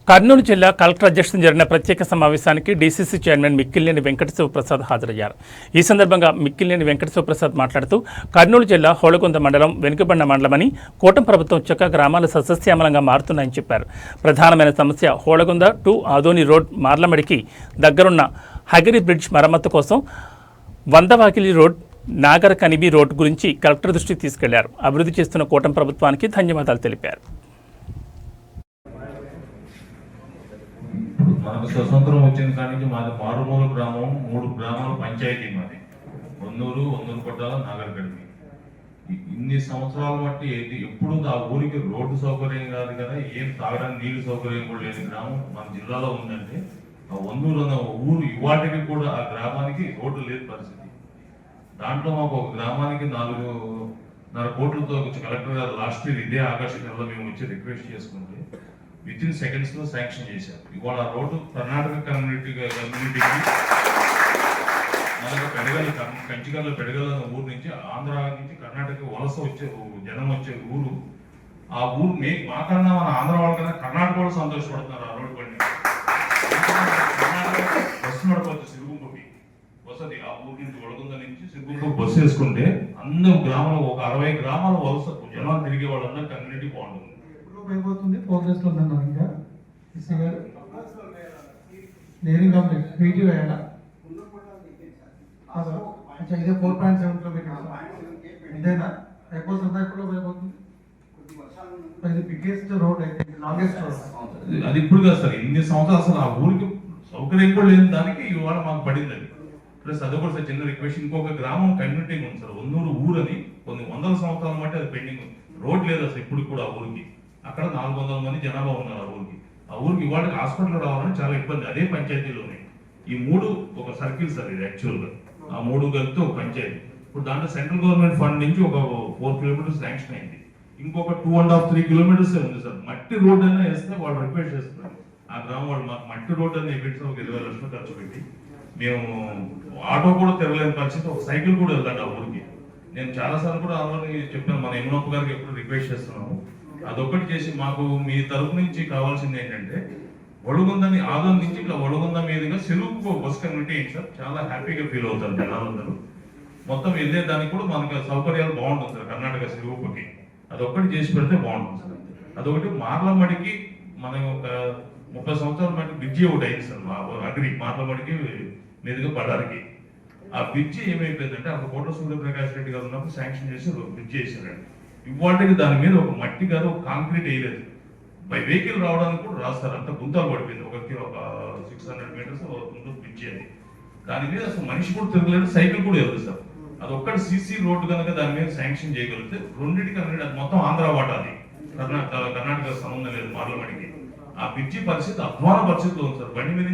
కర్నూలు జిల్లా కలెక్టర్ అధ్యక్షతన జరిగిన ప్రత్యేక సమావేశానికి డీసీసీ చైర్మన్ మిక్కిలినేని వెంకట శివప్రసాద్ హాజరయ్యారు. ఈ సందర్భంగా మిక్కిలినేని వెంకట శివప్రసాద్ మాట్లాడుతూ కర్నూలు జిల్లా హోళగుంద మండలం వెనుకబడిన మండలమని, కూటమి ప్రభుత్వం చక్క గ్రామాలు సస్యశ్యామలంగా మారుతున్నాయని చెప్పారు. ప్రధానమైన సమస్య హోళగుంద టు ఆదోని రోడ్ మార్లమడికి దగ్గరున్న హగిరి బ్రిడ్జ్ మరమ్మతు కోసం వందవాకిలి రోడ్, నాగర కనిబి రోడ్ గురించి కలెక్టర్ దృష్టికి తీసుకెళ్లారు. అభివృద్ధి చేస్తున్న కూటమి ప్రభుత్వానికి ధన్యవాదాలు తెలిపారు. మనకు స్వతంత్రం వచ్చిన కాడి నుంచి మాది మారుమూల గ్రామం, 3 గ్రామాల పంచాయతీ మాది. ఒన్నూరు కొట్టాల, నాగరకడిమి. ఇన్ని సంవత్సరాల బట్టి ఎప్పుడు ఆ ఊరికి రోడ్డు సౌకర్యం కాదు కదా, ఏం తాగడానికి నీళ్లు సౌకర్యం కూడా లేని గ్రామం మన జిల్లాలో ఉందంటే ఆ ఒన్నూరు అన్న ఊరు ఇవాటికి కూడా ఆ గ్రామానికి రోడ్డు లేని పరిస్థితి. దాంట్లో మాకు ఒక గ్రామానికి 4.5 కోట్లతో కలెక్టర్ గారు లాస్ట్ ఇయర్ ఇదే ఆగస్టు నెలలో మేము వచ్చి రిక్వెస్ట్ చేసుకుంటే విత్ ఇన్ సెకండ్స్ లో శాంక్షన్ చేశారు. ఇవాళ రోడ్డు కర్ణాటక కమ్యూనిటీకి మనకు కంచికల్లో పెడగల ఊరు నుంచి, ఆంధ్ర నుంచి కర్ణాటక వలస వచ్చే జనం వచ్చే ఊరు. ఆ ఊరు మాకన్నా మన ఆంధ్ర వాళ్ళకన్నా కర్ణాటక వాళ్ళు సంతోషపడుతున్నారు. ఆ రోడ్డు బండి బస్సు నడపవచ్చు, సిరుగుంపుకి వసతి. ఆ ఊరు నుంచి వడగుంద నుంచి సిరుగుంపుకి బస్సు వేసుకుంటే అందరూ గ్రామంలో ఒక 60 గ్రామాల వలస జనాలు తిరిగే వాళ్ళందరూ కమ్యూనిటీ బాగుంటుంది. అయిపోతుంది, ప్రోగ్రెస్ లో ఉందన్నారు. ఇంకా ఎస్సీ గారు నేరింగ్ కంప్లీట్ పీటీ వేయాలా? ఇదే 4.7 కిలోమీటర్స్ ఇదేనా అయిపోతుందా? ఎప్పుడు అయిపోతుంది? ఇది బిగ్గెస్ట్ రోడ్ అయితే, లాంగెస్ట్ రోడ్. అది ఇప్పుడు కాదు సార్, ఇన్ని సంవత్సరాలు అసలు ఆ ఊరికి సౌకర్యం కూడా లేని దానికి ఇవాళ మాకు పడింది అది. ప్లస్ అది కూడా సార్ చిన్న రిక్వెస్ట్, ఇంకొక గ్రామం కమ్యూనిటీ ఉంది సార్, ఒన్నూరు ఊరు అని. కొన్ని 100 సంవత్సరాల మట్టి అది పెండింగ్ ఉంది. రోడ్ లేదు అసలు ఇప్పుడు కూడా ఆ ఊరికి. అక్కడ 400 మంది జనాభా ఉన్నారు ఆ ఊరికి. ఆ ఊరికి ఇవాళ హాస్పిటల్ రావాలని చాలా ఇబ్బంది. అదే పంచాయతీలోనే ఈ 3 ఒక సర్కిల్ సార్ ఇది యాక్చువల్గా. ఆ 3 కలిపితే ఒక పంచాయతీ. ఇప్పుడు దాంట్లో సెంట్రల్ గవర్నమెంట్ ఫండ్ నుంచి ఒక 4 కిలోమీటర్స్ శాంక్షన్ అయింది. ఇంకొక 2.5-3 కిలోమీటర్స్ ఉంది సార్. మట్టి రోడ్ అయినా వేస్తే వాళ్ళు రిక్వెస్ట్ చేస్తున్నారు ఆ గ్రామం వాళ్ళు. మాకు మట్టి రోడ్ అని వేపిస్తే ఒక 20 లక్షలు ఖర్చు పెట్టి మేము ఆటో కూడా తిరగలేని పరిస్థితి, ఒక సైకిల్ కూడా వెళ్తాడు ఆ ఊరికి. నేను చాలాసార్లు కూడా అందరికీ చెప్పాను, మన ఎమ్మెల్యే గారికి ఎప్పుడు రిక్వెస్ట్ చేస్తున్నాము అదొక్కటి చేసి మాకు మీ తరపు నుంచి కావాల్సింది ఏంటంటే వడగుందని ఆదోని నుంచి ఇట్లా వడగుంద మీదుగా చెరువుకు బస్ కమ్యూనిటీ ఏంటి సార్, చాలా హ్యాపీగా ఫీల్ అవుతారు జనాలందరూ. మొత్తం వెళ్ళేదానికి కూడా మనకు సౌకర్యాలు బాగుంటుంది సార్ కర్ణాటక చెరువుకి. అదొక్కటి చేసి పెడితే బాగుంటుంది సార్. అదొకటి మార్లమడికి మనం ఒక 30 సంవత్సరాల మట్టి బ్రిడ్జి ఒకటి అయింది సార్, అగ్రి మార్లమడికి మీదుగా పడారికి. ఆ బ్రిడ్జి ఏమైపోయిందంటే అప్పుడు కోట సూర్యప్రకాష్ రెడ్డి గారు ఉన్నప్పుడు శాంక్షన్ చేసి బ్రిడ్జి వేసారండి. ఇవాటికి దాని మీద ఒక మట్టి కాదు, ఒక కాంక్రీట్ వేయలేదు. బై వెహికల్ రావడానికి కూడా రాస్తారు, అంత గుంతలు పడిపోయింది. ఒక 600 మీటర్స్ బ్రిడ్జి అది. దాని మీద అసలు మనిషి కూడా తిరగలేదు, సైకిల్ కూడా వెళ్ళదు సార్. అది ఒక్కటి సీసీ రోడ్డు కనుక దాని మీద శాంక్షన్ చేయగలిగితే రెండింటికి అది మొత్తం ఆంధ్ర వాటా, అది కర్ణాటక సంబంధం లేదు పార్లమెంట్కి. ఆ బ్రిడ్జి పరిస్థితి అధ్వాన పరిస్థితిలో ఉంది సార్. బండి మీద